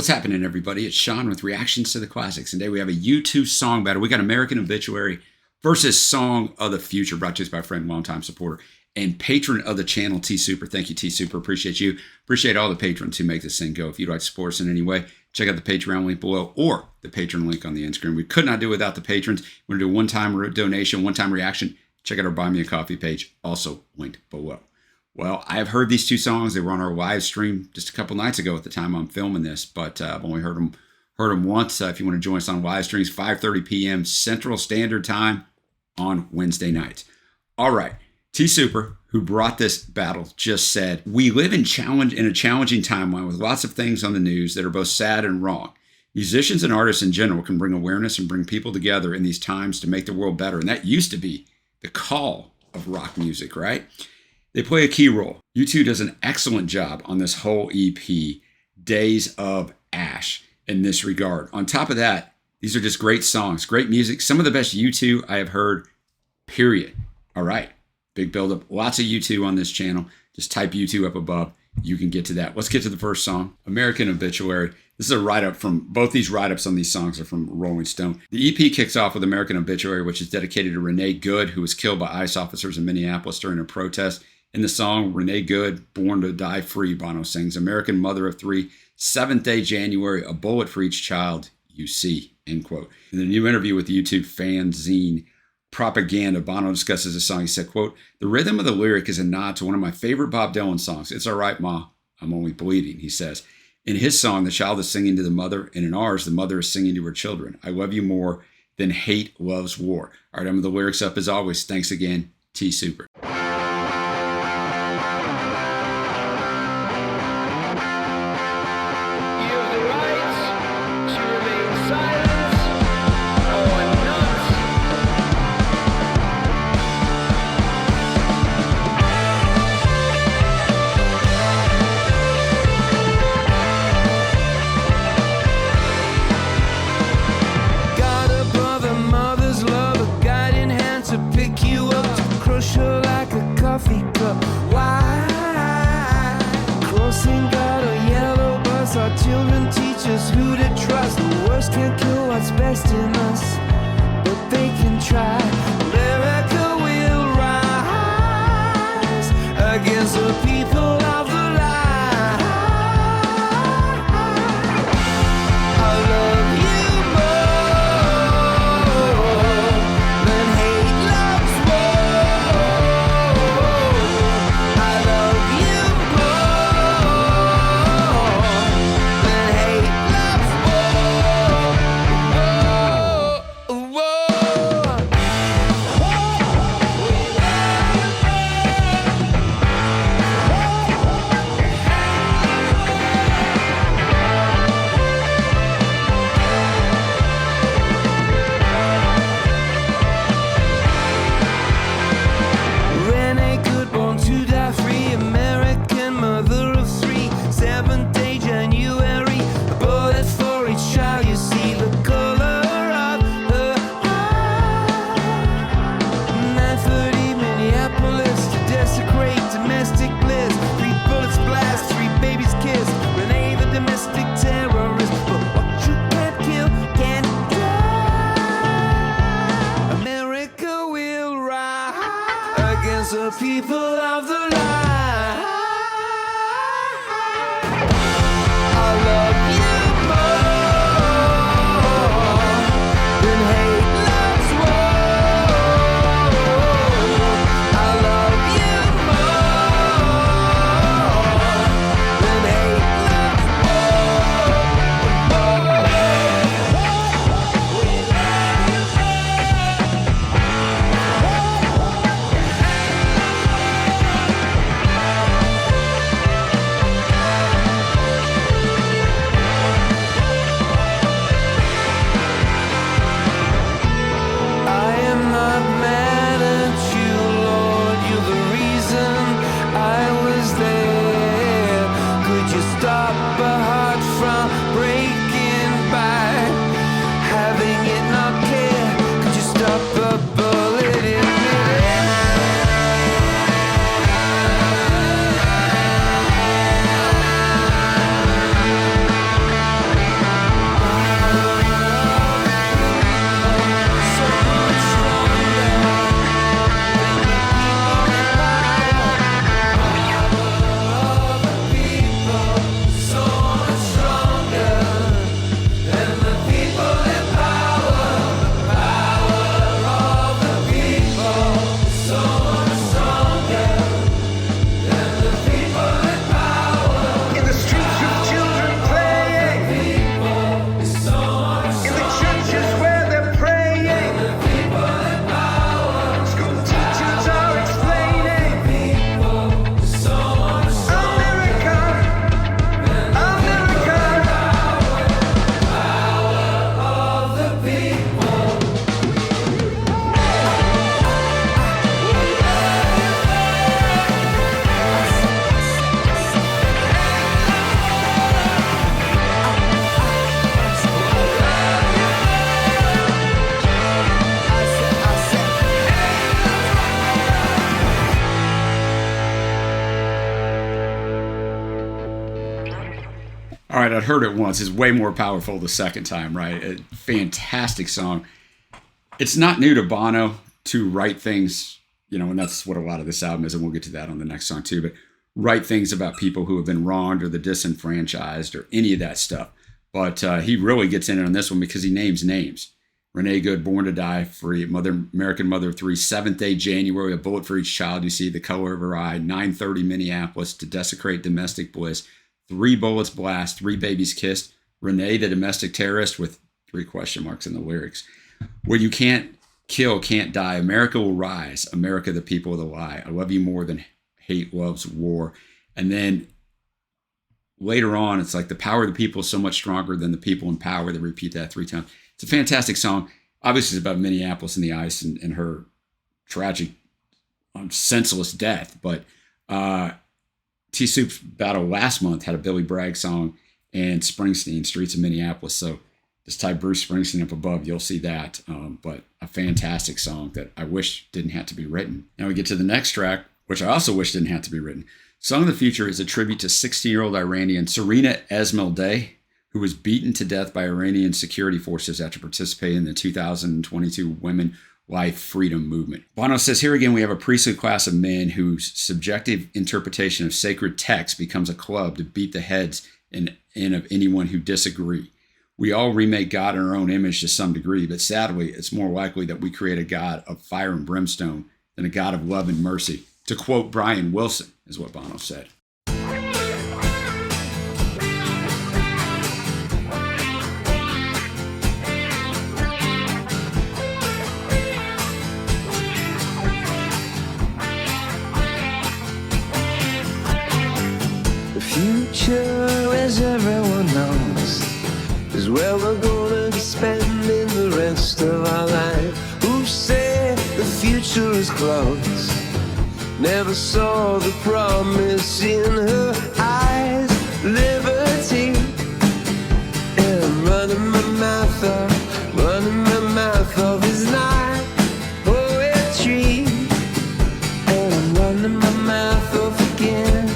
What's happening, everybody? It's Sean with Reactions to the Classics. And today we have a U2 song battle. We got American Obituary versus Song of the Future, brought to us by a friend, longtime supporter, and patron of the channel, T Super. Thank you, T Super. Appreciate you. Appreciate all the patrons who make this thing go. If you'd like to support us in any way, check out the Patreon link below or the patron link on the end screen. We could not do it without the patrons. We're going to do a one-time donation, one-time reaction. Check out our Buy Me a Coffee page, also linked below. Well, I have heard these two songs. They were on our live stream just a couple nights ago at the time I'm filming this, but I've only heard them once. If you want to join us on live streams, 5:30 p.m. Central Standard Time on Wednesday nights. All right, T Super, who brought this battle, just said, "We live in a challenging timeline with lots of things on the news that are both sad and wrong. Musicians and artists in general can bring awareness and bring people together in these times to make the world better." And that used to be the call of rock music, right? They play a key role. U2 does an excellent job on this whole EP, Days of Ash, in this regard. On top of that, these are just great songs, great music. Some of the best U2 I have heard, period. All right, big buildup. Lots of U2 on this channel. Just type U2 up above. You can get to that. Let's get to the first song, American Obituary. This is a write-up from, both these write-ups on these songs are from Rolling Stone. The EP kicks off with American Obituary, which is dedicated to Renee Good, who was killed by ICE officers in Minneapolis during a protest. In the song, Renee Good, Born to Die Free, Bono sings, American mother of three, 7th day January, a bullet for each child you see, end quote. In the new interview with YouTube fanzine Propaganda, Bono discusses the song. He said, quote, "The rhythm of the lyric is a nod to one of my favorite Bob Dylan songs. It's all right, Ma, I'm only bleeding," he says. In his song, the child is singing to the mother, and in ours, the mother is singing to her children. I love you more than hate loves war. All right, I'm with the lyrics up as always. Thanks again, T Super. Children teach us who to trust. The worst can't kill what's best in us, but they can try. America will rise against the people of the lie. I love you more than hate loves war. I love you the people of the lie. I love you more than hate loves war. I love you more than hate loves war. right, I'd heard it once. It's way more powerful the second time, right? A fantastic song. It's not new to Bono to write things, and that's what a lot of this album is, and we'll get to that on the next song too, but write things about people who have been wronged or the disenfranchised or any of that stuff. But he really gets in it on this one because he names names. Renee Good, Born to Die Free, American Mother of Three, Seventh Day January, A Bullet for Each Child You See, The Color of Her Eye, 9:30 Minneapolis, To Desecrate Domestic Bliss, 3 Bullets Blast, 3 Babies Kissed, Renee the Domestic Terrorist with 3 question marks in the lyrics. Where you can't kill, can't die, America will rise, America the people of the lie, I love you more than hate loves war. And then later on, it's like the power of the people is so much stronger than the people in power. They repeat that 3 times. It's a fantastic song. Obviously, it's about Minneapolis and the ice and her tragic, senseless death. But T-Soup's battle last month had a Billy Bragg song and Springsteen, Streets of Minneapolis. So just type Bruce Springsteen up above, you'll see that. But a fantastic song that I wish didn't have to be written. Now we get to the next track, which I also wish didn't have to be written. Song of the Future is a tribute to 16-year-old Iranian Serena Esmailday, who was beaten to death by Iranian security forces after participating in the 2022 Women Life Freedom Movement. Bono says, here again, we have a priestly class of men whose subjective interpretation of sacred texts becomes a club to beat the heads in of anyone who disagree. We all remake God in our own image to some degree, but sadly, it's more likely that we create a God of fire and brimstone than a God of love and mercy. To quote Brian Wilson, is what Bono said. Future, as everyone knows, is where we're gonna be spending the rest of our life. Who said the future is close? Never saw the promise in her eyes. Liberty, and I'm running my mouth off is not poetry, and I'm running my mouth off again.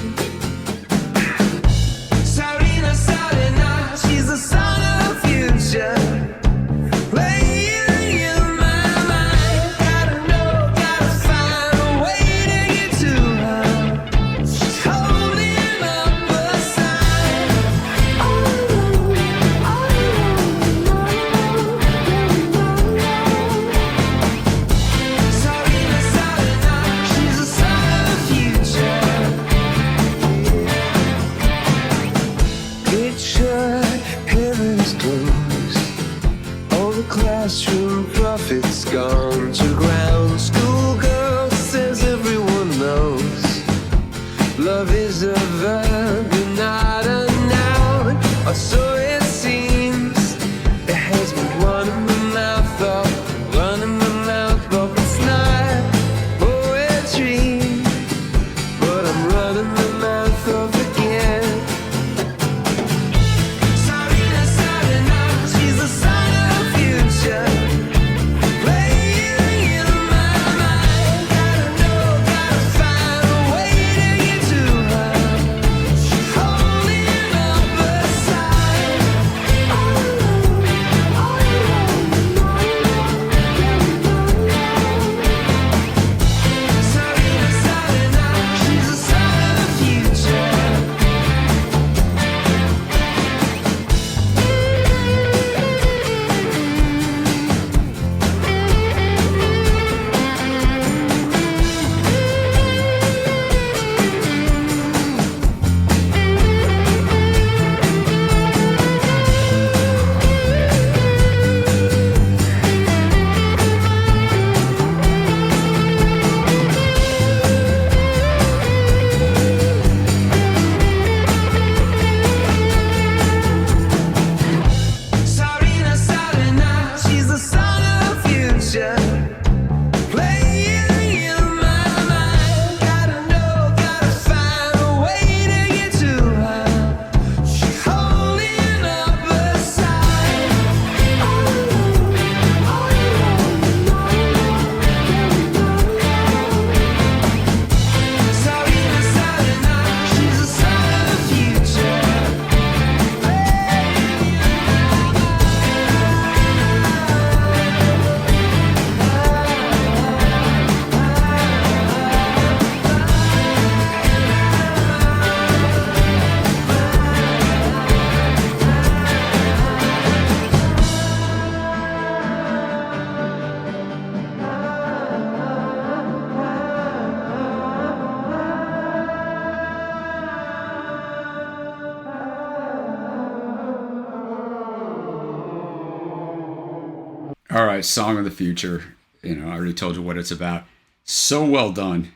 All right, Song of the Future. I already told you what it's about. So well done.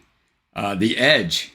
The Edge,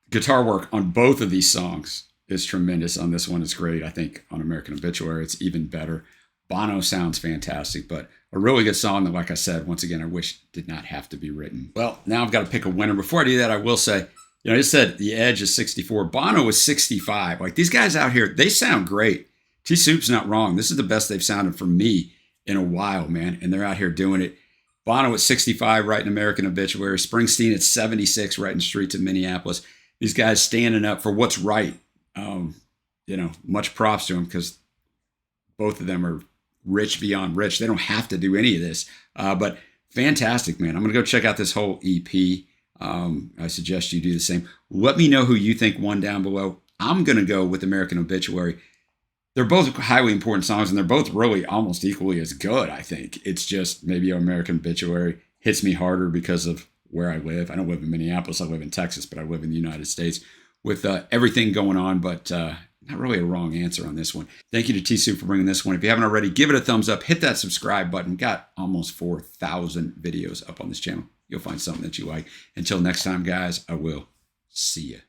guitar work on both of these songs is tremendous. On this one, it's great. I think on American Obituary, it's even better. Bono sounds fantastic, but a really good song that, like I said, once again, I wish did not have to be written. Well, now I've got to pick a winner. Before I do that, I will say, I just said The Edge is 64. Bono was 65. Like, these guys out here, they sound great. T-Soup's not wrong. This is the best they've sounded for me in a while, man. And they're out here doing it. Bono at 65, writing American Obituary. Springsteen at 76, writing Streets of Minneapolis. These guys standing up for what's right. Much props to them, because both of them are rich beyond rich. They don't have to do any of this. But fantastic, man. I'm going to go check out this whole EP. I suggest you do the same. Let me know who you think won down below. I'm going to go with American Obituary. They're both highly important songs, and they're both really almost equally as good, I think. It's just maybe American Obituary hits me harder because of where I live. I don't live in Minneapolis. I live in Texas, but I live in the United States with everything going on, but not really a wrong answer on this one. Thank you to T-Soup for bringing this one. If you haven't already, give it a thumbs up. Hit that subscribe button. We've got almost 4,000 videos up on this channel. You'll find something that you like. Until next time, guys, I will see you.